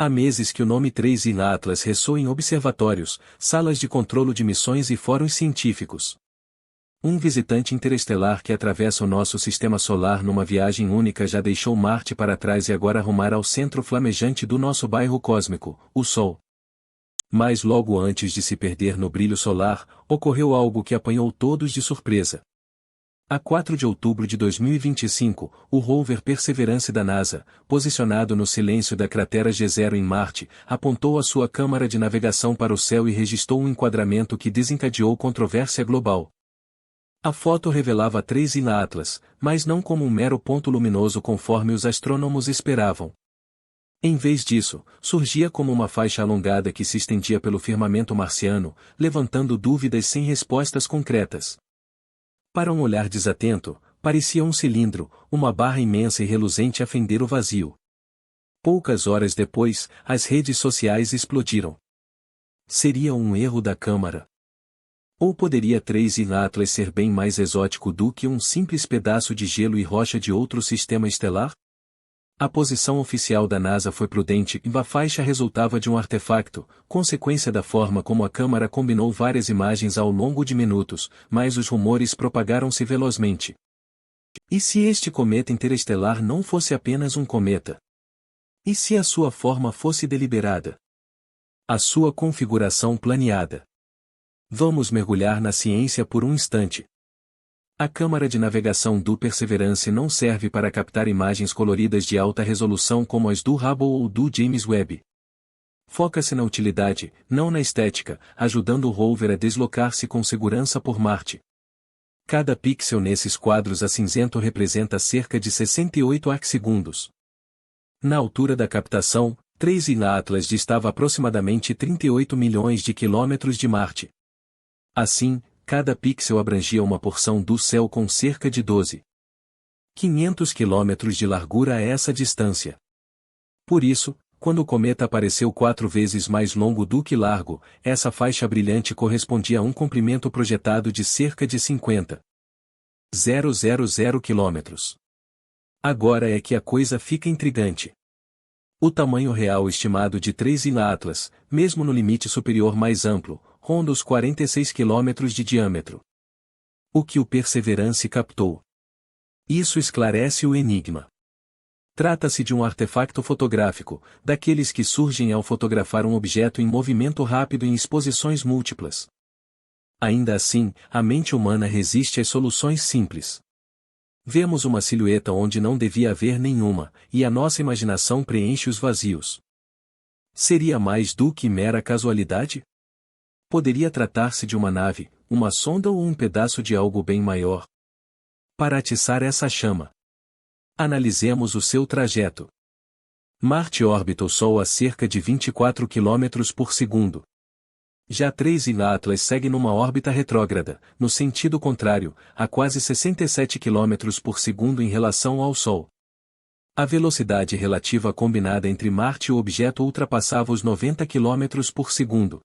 Há meses que o nome 3i Atlas ressoa em observatórios, salas de controlo de missões e fóruns científicos. Um visitante interestelar que atravessa o nosso sistema solar numa viagem única já deixou Marte para trás e agora rumará ao centro flamejante do nosso bairro cósmico, o Sol. Mas logo antes de se perder no brilho solar, ocorreu algo que apanhou todos de surpresa. A 4 de outubro de 2025, o rover Perseverance da NASA, posicionado no silêncio da cratera G0 em Marte, apontou a sua câmara de navegação para o céu e registrou um enquadramento que desencadeou controvérsia global. A foto revelava 3i Atlas, mas não como um mero ponto luminoso conforme os astrônomos esperavam. Em vez disso, surgia como uma faixa alongada que se estendia pelo firmamento marciano, levantando dúvidas sem respostas concretas. Para um olhar desatento, parecia um cilindro, uma barra imensa e reluzente a fender o vazio. Poucas horas depois, as redes sociais explodiram. Seria um erro da câmara? Ou poderia 3i Atlas ser bem mais exótico do que um simples pedaço de gelo e rocha de outro sistema estelar? A posição oficial da NASA foi prudente e a faixa resultava de um artefacto, consequência da forma como a câmara combinou várias imagens ao longo de minutos, mas os rumores propagaram-se velozmente. E se este cometa interestelar não fosse apenas um cometa? E se a sua forma fosse deliberada? A sua configuração planeada? Vamos mergulhar na ciência por um instante. A câmara de navegação do Perseverance não serve para captar imagens coloridas de alta resolução como as do Hubble ou do James Webb. Foca-se na utilidade, não na estética, ajudando o rover a deslocar-se com segurança por Marte. Cada pixel nesses quadros acinzento representa cerca de 68 arcsegundos. Na altura da captação, 3i Atlas distava aproximadamente 38 milhões de quilômetros de Marte. Assim, cada pixel abrangia uma porção do céu com cerca de 12,500 quilômetros de largura a essa distância. Por isso, quando o cometa apareceu 4 vezes mais longo do que largo, essa faixa brilhante correspondia a um comprimento projetado de cerca de 50,000 quilômetros. Agora é que a coisa fica intrigante. O tamanho real estimado de 3i Atlas, mesmo no limite superior mais amplo, ronda os 46 quilômetros de diâmetro. O que o Perseverance captou? Isso esclarece o enigma. Trata-se de um artefacto fotográfico, daqueles que surgem ao fotografar um objeto em movimento rápido em exposições múltiplas. Ainda assim, a mente humana resiste às soluções simples. Vemos uma silhueta onde não devia haver nenhuma, e a nossa imaginação preenche os vazios. Seria mais do que mera casualidade? Poderia tratar-se de uma nave, uma sonda ou um pedaço de algo bem maior. Para atiçar essa chama, analisemos o seu trajeto. Marte orbita o Sol a cerca de 24 km por segundo. Já 3i Atlas segue numa órbita retrógrada, no sentido contrário, a quase 67 km por segundo em relação ao Sol. A velocidade relativa combinada entre Marte e o objeto ultrapassava os 90 km por segundo.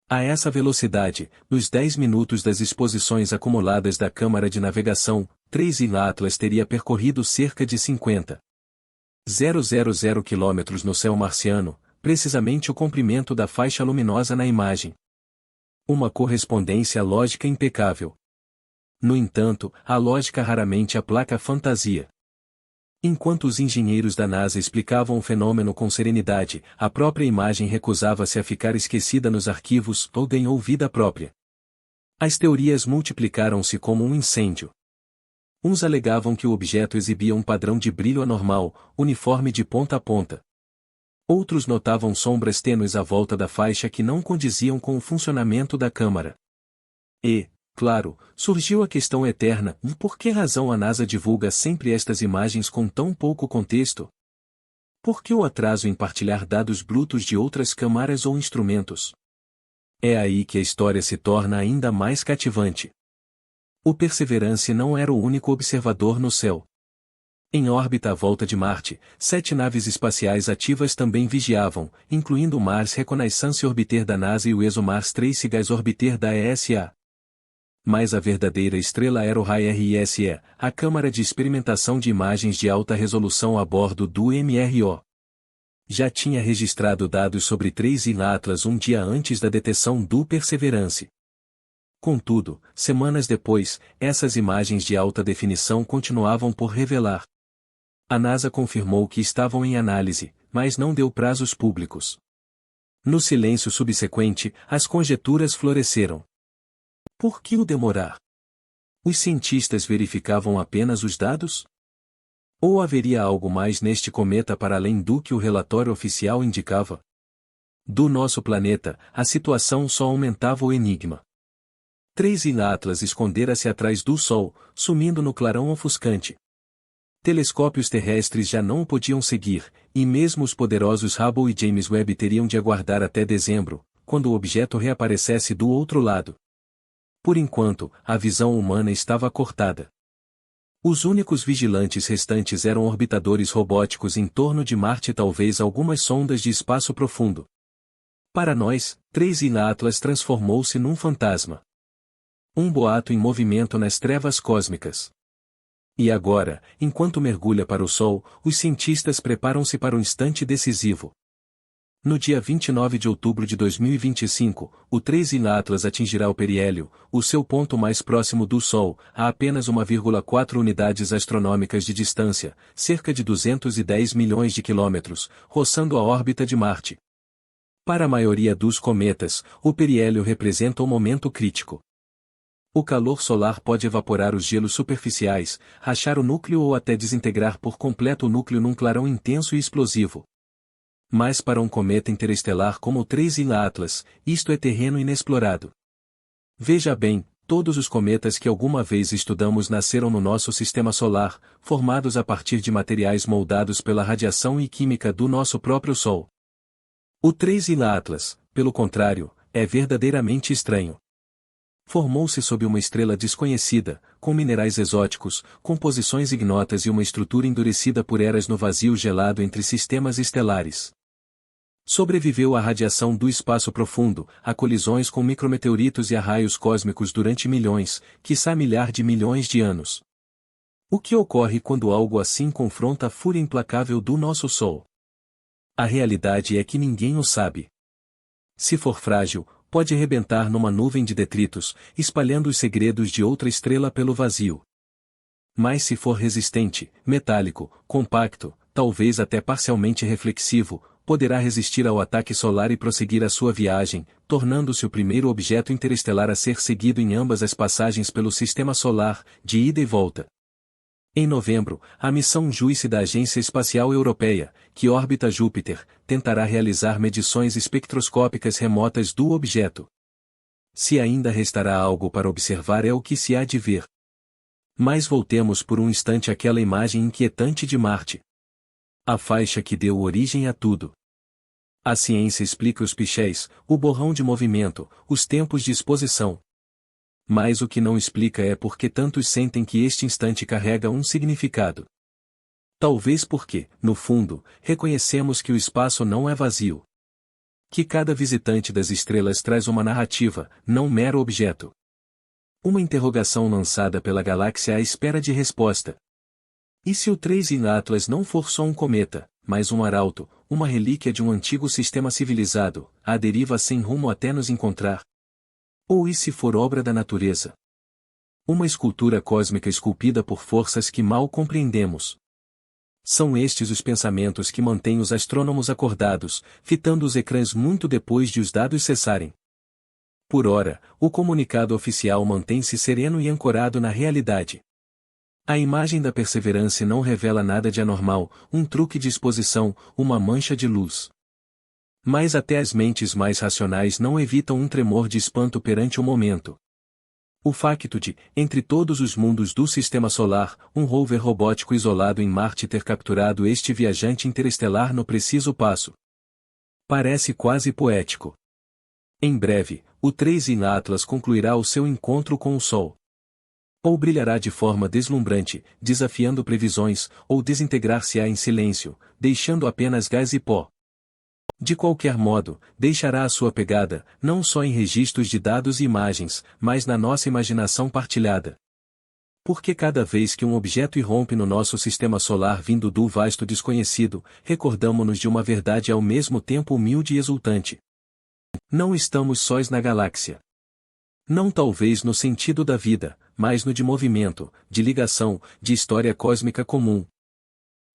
A essa velocidade, nos 10 minutos das exposições acumuladas da câmara de navegação, 3i Atlas teria percorrido cerca de 50,000 km no céu marciano, precisamente o comprimento da faixa luminosa na imagem. Uma correspondência lógica impecável. No entanto, a lógica raramente aplaca a fantasia. Enquanto os engenheiros da NASA explicavam o fenômeno com serenidade, a própria imagem recusava-se a ficar esquecida nos arquivos ou ganhou vida própria. As teorias multiplicaram-se como um incêndio. Uns alegavam que o objeto exibia um padrão de brilho anormal, uniforme de ponta a ponta. Outros notavam sombras tênues à volta da faixa que não condiziam com o funcionamento da câmara. E, claro, surgiu a questão eterna: por que razão a NASA divulga sempre estas imagens com tão pouco contexto? Por que o atraso em partilhar dados brutos de outras câmaras ou instrumentos? É aí que a história se torna ainda mais cativante. O Perseverance não era o único observador no céu. Em órbita à volta de Marte, 7 naves espaciais ativas também vigiavam, incluindo o Mars Reconnaissance Orbiter da NASA e o ExoMars Trace Gas Orbiter da ESA. Mas a verdadeira estrela era o RISE, a câmara de experimentação de imagens de alta resolução a bordo do MRO. Já tinha registrado dados sobre 3I na Atlas um dia antes da detecção do Perseverance. Contudo, semanas depois, essas imagens de alta definição continuavam por revelar. A NASA confirmou que estavam em análise, mas não deu prazos públicos. No silêncio subsequente, as conjecturas floresceram. Por que o demorar? Os cientistas verificavam apenas os dados? Ou haveria algo mais neste cometa para além do que o relatório oficial indicava? Do nosso planeta, a situação só aumentava o enigma. 3I Atlas escondera-se atrás do Sol, sumindo no clarão ofuscante. Telescópios terrestres já não o podiam seguir, e mesmo os poderosos Hubble e James Webb teriam de aguardar até dezembro, quando o objeto reaparecesse do outro lado. Por enquanto, a visão humana estava cortada. Os únicos vigilantes restantes eram orbitadores robóticos em torno de Marte e talvez algumas sondas de espaço profundo. Para nós, 3I Atlas transformou-se num fantasma. Um boato em movimento nas trevas cósmicas. E agora, enquanto mergulha para o Sol, os cientistas preparam-se para o instante decisivo. No dia 29 de outubro de 2025, o 3I Atlas atingirá o periélio, o seu ponto mais próximo do Sol, a apenas 1,4 unidades astronômicas de distância, cerca de 210 milhões de quilômetros, roçando a órbita de Marte. Para a maioria dos cometas, o periélio representa um momento crítico. O calor solar pode evaporar os gelos superficiais, rachar o núcleo ou até desintegrar por completo o núcleo num clarão intenso e explosivo. Mas para um cometa interestelar como o 3I Atlas, isto é terreno inexplorado. Veja bem, todos os cometas que alguma vez estudamos nasceram no nosso sistema solar, formados a partir de materiais moldados pela radiação e química do nosso próprio Sol. O 3I Atlas, pelo contrário, é verdadeiramente estranho. Formou-se sob uma estrela desconhecida, com minerais exóticos, composições ignotas e uma estrutura endurecida por eras no vazio gelado entre sistemas estelares. Sobreviveu à radiação do espaço profundo, a colisões com micrometeoritos e a raios cósmicos durante milhões, quiçá milhares de milhões de anos. O que ocorre quando algo assim confronta a fúria implacável do nosso Sol? A realidade é que ninguém o sabe. Se for frágil, pode rebentar numa nuvem de detritos, espalhando os segredos de outra estrela pelo vazio. Mas se for resistente, metálico, compacto, talvez até parcialmente reflexivo, poderá resistir ao ataque solar e prosseguir a sua viagem, tornando-se o primeiro objeto interestelar a ser seguido em ambas as passagens pelo Sistema Solar, de ida e volta. Em novembro, a missão JUICE da Agência Espacial Europeia, que orbita Júpiter, tentará realizar medições espectroscópicas remotas do objeto. Se ainda restará algo para observar é o que se há de ver. Mas voltemos por um instante àquela imagem inquietante de Marte. A faixa que deu origem a tudo. A ciência explica os pixéis, o borrão de movimento, os tempos de exposição. Mas o que não explica é por que tantos sentem que este instante carrega um significado. Talvez porque, no fundo, reconhecemos que o espaço não é vazio. Que cada visitante das estrelas traz uma narrativa, não mero objeto. Uma interrogação lançada pela galáxia à espera de resposta. E se o 3I Atlas não for só um cometa, mas um arauto, uma relíquia de um antigo sistema civilizado, à deriva sem rumo até nos encontrar? Ou e se for obra da natureza? Uma escultura cósmica esculpida por forças que mal compreendemos. São estes os pensamentos que mantêm os astrônomos acordados, fitando os ecrãs muito depois de os dados cessarem. Por ora, o comunicado oficial mantém-se sereno e ancorado na realidade. A imagem da Perseverance não revela nada de anormal, um truque de exposição, uma mancha de luz. Mas até as mentes mais racionais não evitam um tremor de espanto perante o momento. O facto de, entre todos os mundos do Sistema Solar, um rover robótico isolado em Marte ter capturado este viajante interestelar no preciso passo. Parece quase poético. Em breve, o 3I Atlas concluirá o seu encontro com o Sol. Ou brilhará de forma deslumbrante, desafiando previsões, ou desintegrar-se-á em silêncio, deixando apenas gás e pó. De qualquer modo, deixará a sua pegada, não só em registros de dados e imagens, mas na nossa imaginação partilhada. Porque cada vez que um objeto irrompe no nosso sistema solar vindo do vasto desconhecido, recordamo-nos de uma verdade ao mesmo tempo humilde e exultante. Não estamos sós na galáxia. Não talvez no sentido da vida, mas no de movimento, de ligação, de história cósmica comum.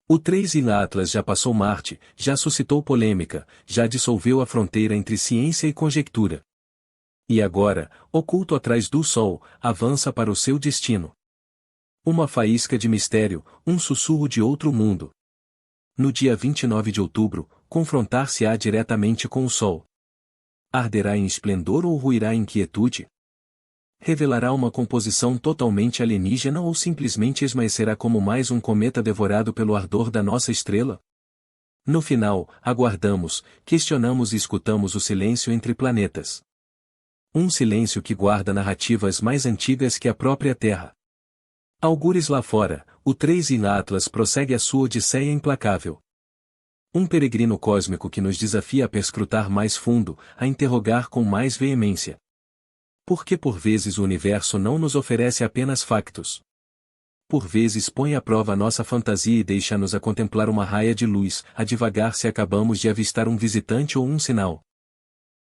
O 3 em Atlas já passou Marte, já suscitou polêmica, já dissolveu a fronteira entre ciência e conjectura. E agora, oculto atrás do Sol, avança para o seu destino. Uma faísca de mistério, um sussurro de outro mundo. No dia 29 de outubro, confrontar-se-á diretamente com o Sol. Arderá em esplendor ou ruirá em quietude? Revelará uma composição totalmente alienígena ou simplesmente esmaecerá como mais um cometa devorado pelo ardor da nossa estrela? No final, aguardamos, questionamos e escutamos o silêncio entre planetas. Um silêncio que guarda narrativas mais antigas que a própria Terra. Algures lá fora, o 3 em Atlas prossegue a sua odisseia implacável. Um peregrino cósmico que nos desafia a perscrutar mais fundo, a interrogar com mais veemência. Porque por vezes o universo não nos oferece apenas factos. Por vezes põe à prova a nossa fantasia e deixa-nos a contemplar uma raia de luz, a divagar se acabamos de avistar um visitante ou um sinal.